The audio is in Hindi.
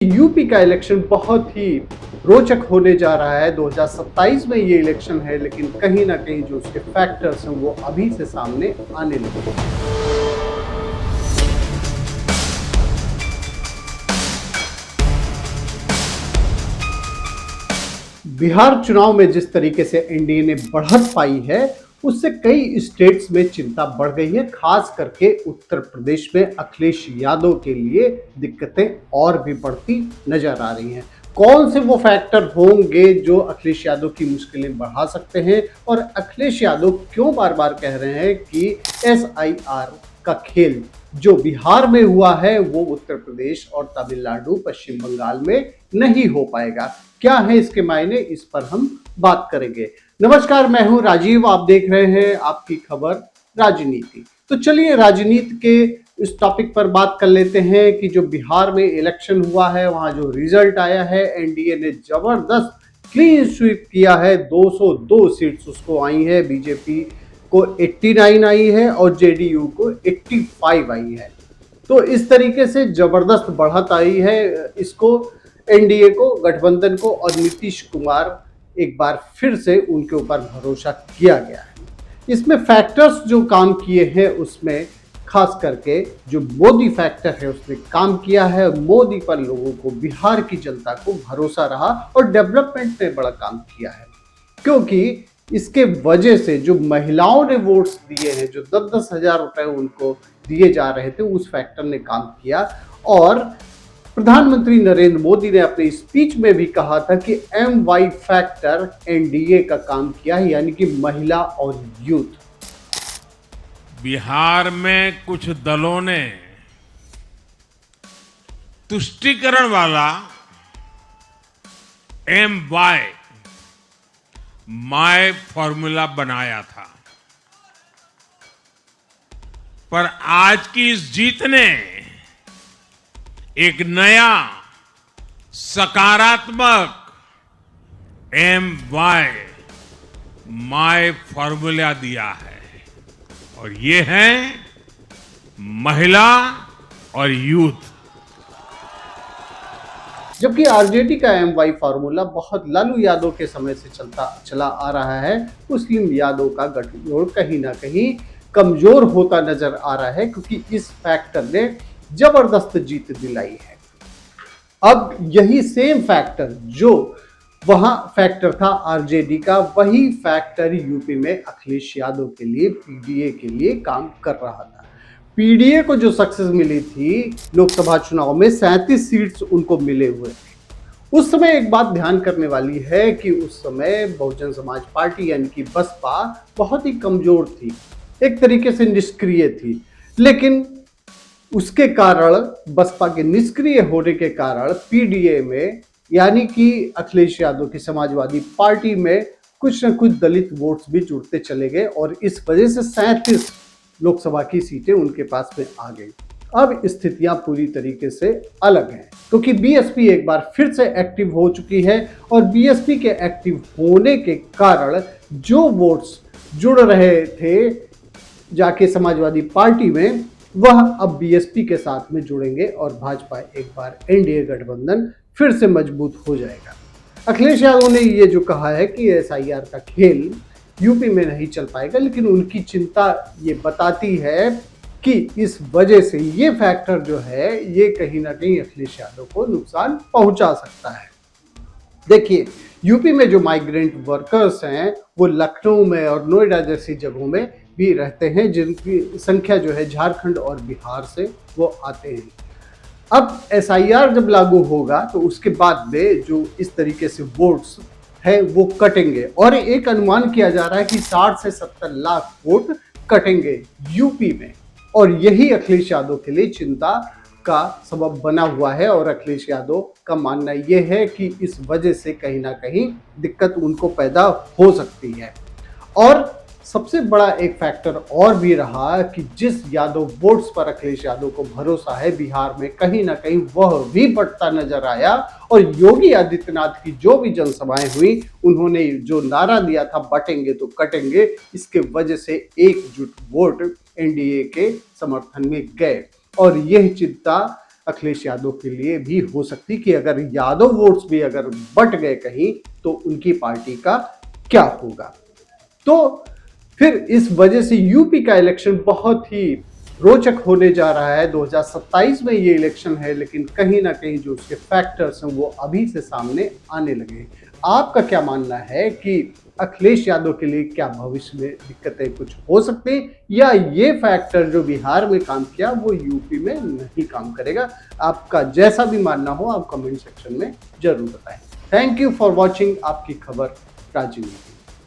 यूपी का इलेक्शन बहुत ही रोचक होने जा रहा है। 2027 में ये इलेक्शन है, लेकिन कहीं ना कहीं जो उसके फैक्टर्स हैं वो अभी से सामने आने लगे हैं। बिहार चुनाव में जिस तरीके से एनडीए ने बढ़त पाई है, उससे कई स्टेट्स में चिंता बढ़ गई है। खास करके उत्तर प्रदेश में अखिलेश यादव के लिए दिक्कतें और भी बढ़ती नजर आ रही हैं। कौन से वो फैक्टर होंगे जो अखिलेश यादव की मुश्किलें बढ़ा सकते हैं, और अखिलेश यादव क्यों बार बार कह रहे हैं कि एसआईआर का खेल जो बिहार में हुआ है वो उत्तर प्रदेश और तमिलनाडु पश्चिम बंगाल में नहीं हो पाएगा? क्या है इसके मायने, इस पर हम बात करेंगे। नमस्कार, मैं हूं राजीव, आप देख रहे हैं आपकी खबर राजनीति। तो चलिए राजनीति के इस टॉपिक पर बात कर लेते हैं कि जो बिहार में इलेक्शन हुआ है, वहां जो रिजल्ट आया है, एनडीए ने जबरदस्त क्लीन स्वीप किया है। 202 सीट्स उसको आई है, बीजेपी को 89 आई है और जेडीयू को 85 आई है। तो इस तरीके से जबरदस्त बढ़त आई है इसको, एनडीए को, गठबंधन को, और नीतीश कुमार एक बार फिर से उनके ऊपर भरोसा किया गया है। इसमें फैक्टर्स जो काम किए हैं उसमें खास करके जो मोदी फैक्टर है उसने काम किया है। मोदी पर लोगों को, बिहार की जनता को भरोसा रहा और डेवलपमेंट ने बड़ा काम किया है, क्योंकि इसके वजह से जो महिलाओं ने वोट्स दिए हैं, जो 10-10 हजार रुपए उनको दिए जा रहे थे, उस फैक्टर ने काम किया। और प्रधानमंत्री नरेंद्र मोदी ने अपने स्पीच में भी कहा था कि MY फैक्टर एनडीए का काम किया है, यानी कि महिला और यूथ। बिहार में कुछ दलों ने तुष्टीकरण वाला MY माय फॉर्मूला बनाया था, पर आज की इस जीत ने एक नया सकारात्मक MY माय फॉर्मूला दिया है, और ये है महिला और यूथ। जबकि आरजेडी का MY फार्मूला बहुत लालू यादव के समय से चला आ रहा है। मुस्लिम यादव का गठजोड़ कहीं ना कहीं कमजोर होता नजर आ रहा है, क्योंकि इस फैक्टर ने जबरदस्त जीत दिलाई है। अब यही सेम फैक्टर जो वहां फैक्टर था आरजेडी का, वही फैक्टर यूपी में अखिलेश यादव के लिए, पीडीए के लिए काम कर रहा था। पीडीए को जो सक्सेस मिली थी लोकसभा चुनाव में, 37 सीट्स उनको मिले हुए थे। उस समय एक बात ध्यान करने वाली है कि उस समय बहुजन समाज पार्टी यानी कि बसपा बहुत ही कमजोर थी, एक तरीके से निष्क्रिय थी। लेकिन उसके कारण, बसपा के निष्क्रिय होने के कारण, पीडीए में यानी कि अखिलेश यादव की समाजवादी पार्टी में कुछ न कुछ दलित वोट्स भी जुड़ते चले गए, और इस वजह से 37 लोकसभा की सीटें उनके पास में आ गई। अब स्थितियां पूरी तरीके से अलग हैं, क्योंकि बीएसपी एक बार फिर से एक्टिव हो चुकी है, और बीएसपी के एक्टिव होने के कारण जो वोट्स जुड़ रहे थे जाके समाजवादी पार्टी में, वह अब बीएसपी के साथ में जुड़ेंगे और भाजपा एक बार एनडीए गठबंधन फिर से मजबूत हो जाएगा। अखिलेश यादव ने ये जो कहा है कि एसआईआर का खेल यूपी में नहीं चल पाएगा, लेकिन उनकी चिंता ये बताती है कि इस वजह से ये फैक्टर जो है ये कहीं ना कहीं अखिलेश यादव को नुकसान पहुंचा सकता है। देखिए, यूपी में जो माइग्रेंट वर्कर्स हैं वो लखनऊ में और नोएडा जैसी जगहों में भी रहते हैं, जिनकी संख्या जो है झारखंड और बिहार से वो आते हैं। अब एसआईआर जब लागू होगा तो उसके बाद में जो इस तरीके से वोट्स है वो कटेंगे, और एक अनुमान किया जा रहा है कि 60 से 70 लाख वोट कटेंगे यूपी में, और यही अखिलेश यादव के लिए चिंता का सबब बना हुआ है। और अखिलेश यादव का मानना यह है कि इस वजह से कहीं ना कहीं दिक्कत उनको पैदा हो सकती है। और सबसे बड़ा एक फैक्टर और भी रहा कि जिस यादव वोट्स पर अखिलेश यादव को भरोसा है बिहार में, कहीं ना कहीं वह भी बढ़ता नजर आया। और योगी आदित्यनाथ की जो भी जनसभाएं हुई, उन्होंने जो नारा दिया था बटेंगे तो कटेंगे, इसके वजह से एकजुट वोट एनडीए के समर्थन में गए, और यह चिंता अखिलेश यादव के लिए भी हो सकती कि अगर यादव वोट्स भी अगर बट गए कहीं तो उनकी पार्टी का क्या होगा। तो फिर इस वजह से यूपी का इलेक्शन बहुत ही रोचक होने जा रहा है। 2027 में ये इलेक्शन है, लेकिन कहीं ना कहीं जो उसके फैक्टर्स हैं वो अभी से सामने आने लगे। आपका क्या मानना है कि अखिलेश यादव के लिए क्या भविष्य में दिक्कतें कुछ हो सकती हैं, या ये फैक्टर जो बिहार में काम किया वो यूपी में नहीं काम करेगा? आपका जैसा भी मानना हो आप कमेंट सेक्शन में जरूर बताएं। थैंक यू फॉर वॉचिंग आपकी खबर राजनीति।